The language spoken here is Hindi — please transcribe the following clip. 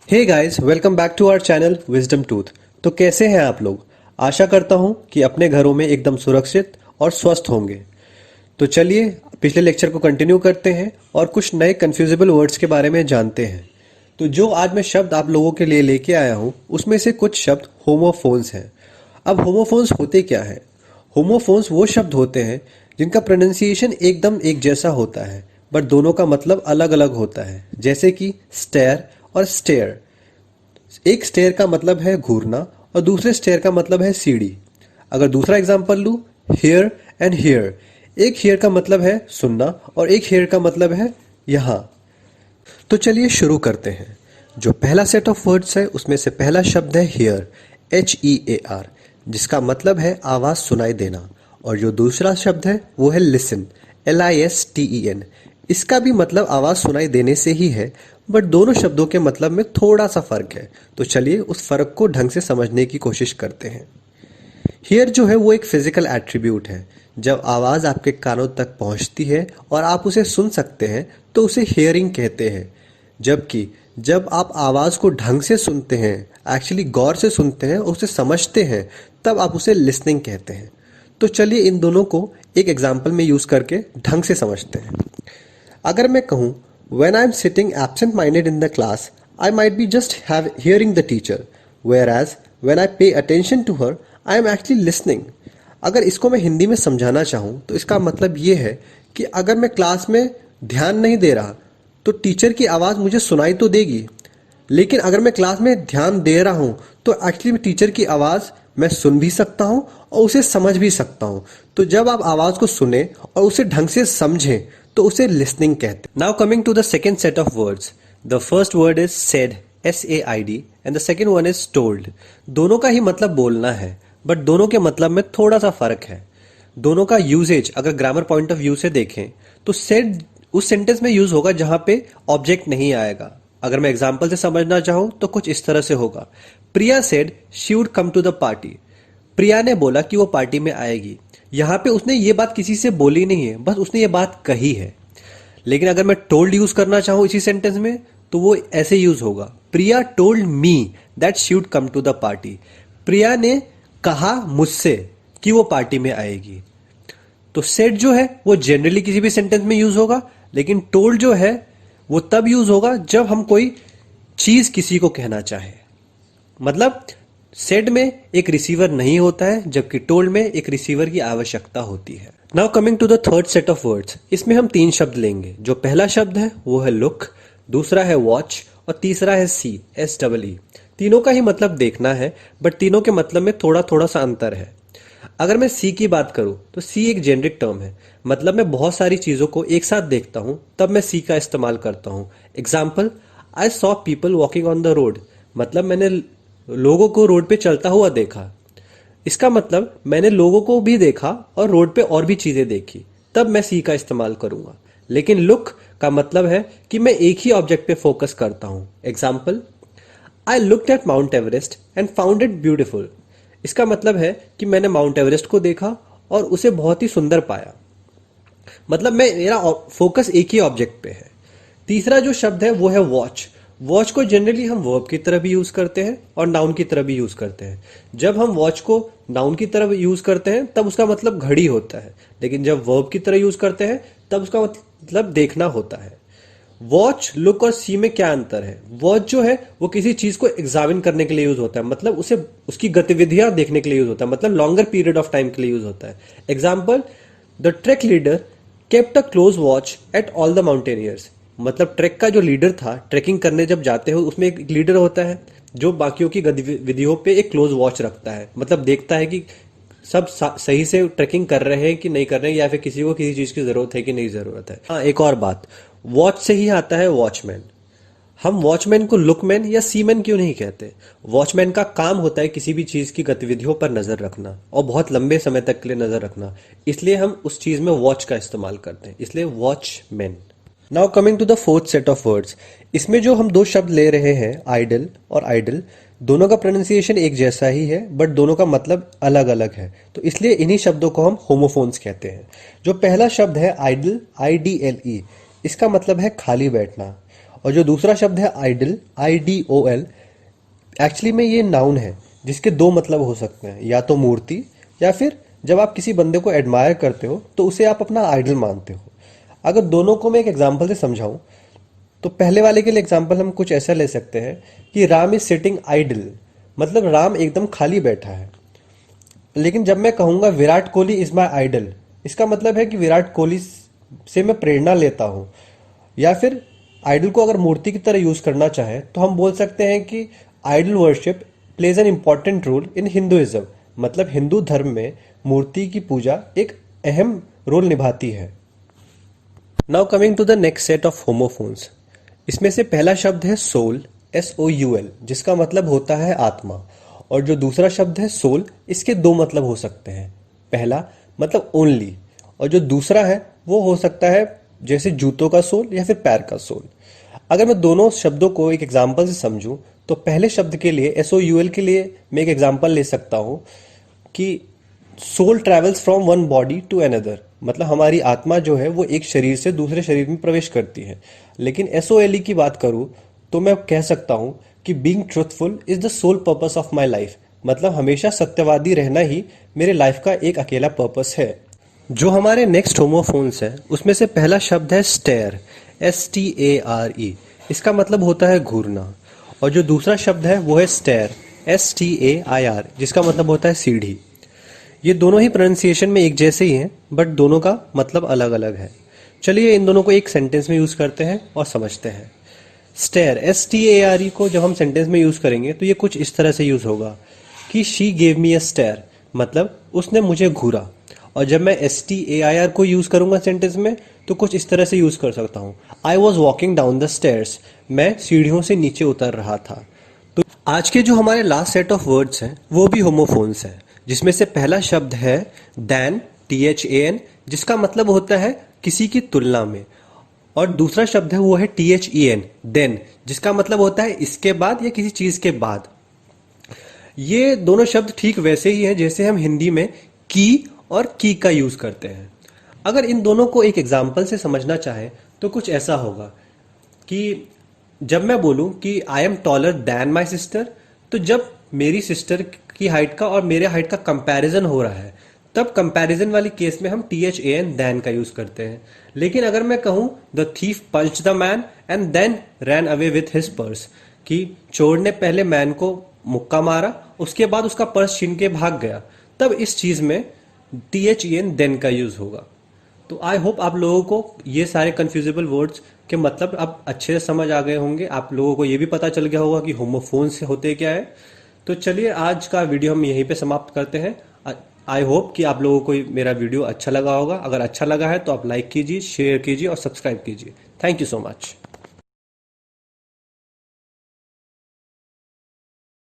Hey guys, welcome back to our channel wisdom tooth. तो कैसे हैं आप लोग? आशा करता हूं कि अपने घरों में एकदम सुरक्षित और स्वस्थ होंगे। तो चलिए पिछले लेक्चर को कंटिन्यू करते हैं और कुछ नए कंफ्यूजेबल वर्ड्स के बारे में जानते हैं। तो जो आज मैं शब्द आप लोगों के लिए लेके आया हूं उसमें से कुछ शब्द होमोफोन्स हैं। अब होमोफोन्स होते क्या है? होमोफोन्स वो शब्द होते हैं जिनका प्रोनाउंसिएशन एकदम एक जैसा होता है बट दोनों का मतलब अलग अलग होता है, जैसे कि स्टेयर और स्टेयर। एक स्टेयर का मतलब है घूरना और दूसरे स्टेयर का मतलब है सीढ़ी। अगर दूसरा एग्जांपल लूं, हियर एंड हियर। एक हियर का मतलब है सुनना और एक हियर का मतलब है यहां। तो चलिए शुरू करते हैं। जो पहला सेट ऑफ वर्ड्स है उसमें से पहला शब्द है हियर, HEAR, जिसका मतलब है आवाज सुनाई देना। और जो दूसरा शब्द है वो है लिसन, LISTEN। इसका भी मतलब आवाज सुनाई देने से ही है, बट दोनों शब्दों के मतलब में थोड़ा सा फर्क है। तो चलिए उस फर्क को ढंग से समझने की कोशिश करते हैं। हियर जो है वो एक फिजिकल एट्रीब्यूट है। जब आवाज आपके कानों तक पहुंचती है और आप उसे सुन सकते हैं तो उसे हियरिंग कहते हैं। जबकि जब आप आवाज को ढंग से सुनते हैं, एक्चुअली गौर से सुनते हैं और उसे समझते हैं, तब आप उसे लिसनिंग कहते हैं। तो चलिए इन दोनों को एक एग्जाम्पल में यूज करके ढंग से समझते हैं। अगर मैं कहूं, when I am sitting absent minded in the class, I might be just hearing the teacher, whereas when I pay attention to her, I am actually listening. अगर इसको मैं हिंदी में समझाना चाहूं तो इसका मतलब ये है कि अगर मैं क्लास में ध्यान नहीं दे रहा तो टीचर की आवाज मुझे सुनाई तो देगी, लेकिन अगर मैं क्लास में ध्यान दे रहा हूं तो एक्चुअली टीचर की आवाज मैं सुन भी सकता हूं और उसे समझ भी सकता हूं। तो जब आप आवाज को सुने और उसे ढंग से समझें तो उसे लिसनिंग कहते हैं। Now coming to the second set of words. The first word is said, SAID, and the second one is told. दोनों का ही मतलब बोलना है, बट दोनों के मतलब में थोड़ा सा फर्क है। दोनों का यूजेज अगर ग्रामर पॉइंट ऑफ व्यू से देखें तो सेड उस सेंटेंस में यूज होगा जहां पे ऑब्जेक्ट नहीं आएगा। अगर मैं एग्जाम्पल से समझना चाहूं तो कुछ इस तरह से होगा, Priya said she would come to the party. Priya ने बोला कि वो पार्टी में आएगी। यहां पे उसने ये बात किसी से बोली नहीं है, बस उसने ये बात कही है। लेकिन अगर मैं टोल्ड यूज करना चाहूं इसी सेंटेंस में तो वो ऐसे यूज होगा, Priya told me that she would come to the party. Priya ने कहा मुझसे कि वो पार्टी में आएगी। तो सेड जो है वो जनरली किसी भी सेंटेंस में यूज होगा, लेकिन टोल्ड जो है वो तब यूज होगा जब हम कोई चीज किसी को कहना चाहे। मतलब सेड में एक रिसीवर नहीं होता है, जबकि टोल्ड में एक रिसीवर की आवश्यकता होती है। Now coming to the third set of words. इसमें हम तीन शब्द लेंगे। जो पहला शब्द है वो है लुक, दूसरा है वॉच और तीसरा है सी, SEE। तीनों का ही मतलब देखना है, बट तीनों के मतलब में थोड़ा थोड़ा सा अंतर है। अगर मैं सी की बात करूं तो सी एक जेनरिक टर्म है। मतलब मैं बहुत सारी चीजों को एक साथ देखता हूं तब मैं सी का इस्तेमाल करता हूं। Example, I saw people walking on the road. मतलब मैंने लोगों को रोड पे चलता हुआ देखा। इसका मतलब मैंने लोगों को भी देखा और रोड पे और भी चीजें देखी, तब मैं सी का इस्तेमाल करूंगा। लेकिन लुक का मतलब है कि मैं एक ही ऑब्जेक्ट पे फोकस करता हूं। Example, I looked at mount Everest and found it beautiful. इसका मतलब है कि मैंने माउंट एवरेस्ट को देखा और उसे बहुत ही सुंदर पाया। मतलब मेरा फोकस एक ही ऑब्जेक्ट पे है। तीसरा जो शब्द है वो है वॉच। वॉच को जनरली हम वर्ब की तरह भी यूज करते हैं और नाउन की तरह भी यूज करते हैं। जब हम वॉच को नाउन की तरह यूज करते हैं तब उसका मतलब घड़ी होता है, लेकिन जब वर्ब की तरह यूज करते हैं तब उसका मतलब देखना होता है। वॉच, लुक और सी में क्या अंतर है? वॉच जो है वो किसी चीज को एग्जामिन करने के लिए यूज होता है, मतलब उसे उसकी गतिविधियां देखने के लिए यूज होता है, मतलब लॉन्गर पीरियड ऑफ टाइम के लिए यूज होता है। Example, the track leader kept a close watch at all the mountaineers. मतलब ट्रैक का जो लीडर था, ट्रैकिंग करने जब जाते हो उसमें एक लीडर होता है जो बाकियों की गतिविधियों पे एक क्लोज वॉच रखता है। मतलब देखता है कि सब सही से ट्रैकिंग कर रहे हैं कि नहीं कर रहे हैं, या फिर किसी को किसी चीज की जरूरत है कि नहीं जरूरत है। हाँ, एक और बात, वॉच से ही आता है वॉचमैन। हम वॉचमैन को लुकमैन या सीमैन क्यों नहीं कहते? वॉचमैन का काम होता है किसी भी चीज की गतिविधियों पर नजर रखना और बहुत लंबे समय तक के लिए नजर रखना, इसलिए हम उस चीज में वॉच का इस्तेमाल करते हैं, इसलिए watchman. Now coming to the fourth set of words. इसमें जो हम दो शब्द ले रहे हैं, आइडल और आइडल, दोनों का प्रोनाउंसिएशन एक जैसा ही है बट दोनों का मतलब अलग अलग है। तो इसलिए इन्हीं शब्दों को हम होमोफोन्स कहते हैं। जो पहला शब्द है आइडल, IDLE, इसका मतलब है खाली बैठना। और जो दूसरा शब्द है आइडल, IDOL, एक्चुअली में ये नाउन है जिसके दो मतलब हो सकते हैं, या तो मूर्ति, या फिर जब आप किसी बंदे को एडमायर करते हो तो उसे आप अपना आइडल मानते हो। अगर दोनों को मैं एक एग्जांपल से समझाऊं तो पहले वाले के लिए एग्जांपल हम कुछ ऐसा ले सकते हैं कि राम इज सिटिंग आइडल, मतलब राम एकदम खाली बैठा है। लेकिन जब मैं कहूंगा Virat Kohli is my idol, इसका मतलब है कि विराट कोहली से मैं प्रेरणा लेता हूं। या फिर आइडल को अगर मूर्ति की तरह यूज करना चाहे तो हम बोल सकते हैं कि idol worship plays an important role in Hinduism, मतलब हिंदू धर्म में मूर्ति की पूजा एक अहम रोल निभाती है। Now coming to the next set of homophones. इसमें से पहला शब्द है सोल, SOUL, जिसका मतलब होता है आत्मा। और जो दूसरा शब्द है सोल, इसके दो मतलब हो सकते हैं। पहला मतलब ओनली, और जो दूसरा है वो हो सकता है जैसे जूतों का सोल या फिर पैर का सोल। अगर मैं दोनों शब्दों को एक एग्जाम्पल से समझूं तो पहले शब्द के लिए SOUL के लिए मैं एक एग्जाम्पल ले सकता हूं कि soul travels from one body to another, मतलब हमारी आत्मा जो है वो एक शरीर से दूसरे शरीर में प्रवेश करती है। लेकिन SOLE की बात करूं तो मैं कह सकता हूं कि being truthful is the sole purpose of my life, मतलब हमेशा सत्यवादी रहना ही मेरे लाइफ का एक अकेला पर्पस है। जो हमारे नेक्स्ट होमोफोन्स है उसमें से पहला शब्द है स्टेयर, STARE, इसका मतलब होता है घूरना। और जो दूसरा शब्द है वो है स्टेयर, STAIR, जिसका मतलब होता है सीढ़ी। ये दोनों ही प्रोनाउंसिएशन में एक जैसे ही हैं, बट दोनों का मतलब अलग अलग है। चलिए इन दोनों को एक सेंटेंस में यूज करते हैं और समझते हैं। स्टेयर, STARE को जब हम सेंटेंस में यूज करेंगे तो ये कुछ इस तरह से यूज होगा कि she gave me a stare, मतलब उसने मुझे घूरा। और जब मैं STAIR को यूज करूंगा सेंटेंस में तो कुछ इस तरह से यूज कर सकता हूं, I was walking down the stairs, मैं सीढ़ियों से नीचे उतर रहा था। तो आज के जो हमारे लास्ट सेट ऑफ वर्ड्स हैं वो भी होमोफोन्स हैं, जिसमें से पहला शब्द है देन, THAN, जिसका मतलब होता है किसी की तुलना में। और दूसरा शब्द है वो है THEN, देन, जिसका मतलब होता है इसके बाद या किसी चीज के बाद। ये दोनों शब्द ठीक वैसे ही हैं जैसे हम हिंदी में की और की का यूज करते हैं। अगर इन दोनों को एक एग्जाम्पल से समझना चाहे तो कुछ ऐसा होगा कि जब मैं बोलूं कि I am taller then my sister, तो जब मेरी सिस्टर की हाइट का और मेरे हाइट का कंपैरिजन हो रहा है तब कंपैरिजन वाली केस में हम THAN दैन का यूज करते हैं। लेकिन अगर मैं कहूं the thief punched the man and then ran away with his purse, कि चोर ने पहले मैन को मुक्का मारा उसके बाद उसका पर्स छीन के भाग गया, तब इस चीज में THAN देन का यूज होगा। तो आई होप आप लोगों को ये सारे कंफ्यूजेबल वर्ड्स के मतलब अब अच्छे से समझ आ गए होंगे। आप लोगों को ये भी पता चल गया होगा कि होमोफोन्स होते क्या है। तो चलिए आज का वीडियो हम यहीं पे समाप्त करते हैं। आई होप कि आप लोगों को मेरा वीडियो अच्छा लगा होगा। अगर अच्छा लगा है तो आप लाइक कीजिए, शेयर कीजिए और सब्सक्राइब कीजिए। Thank you so much.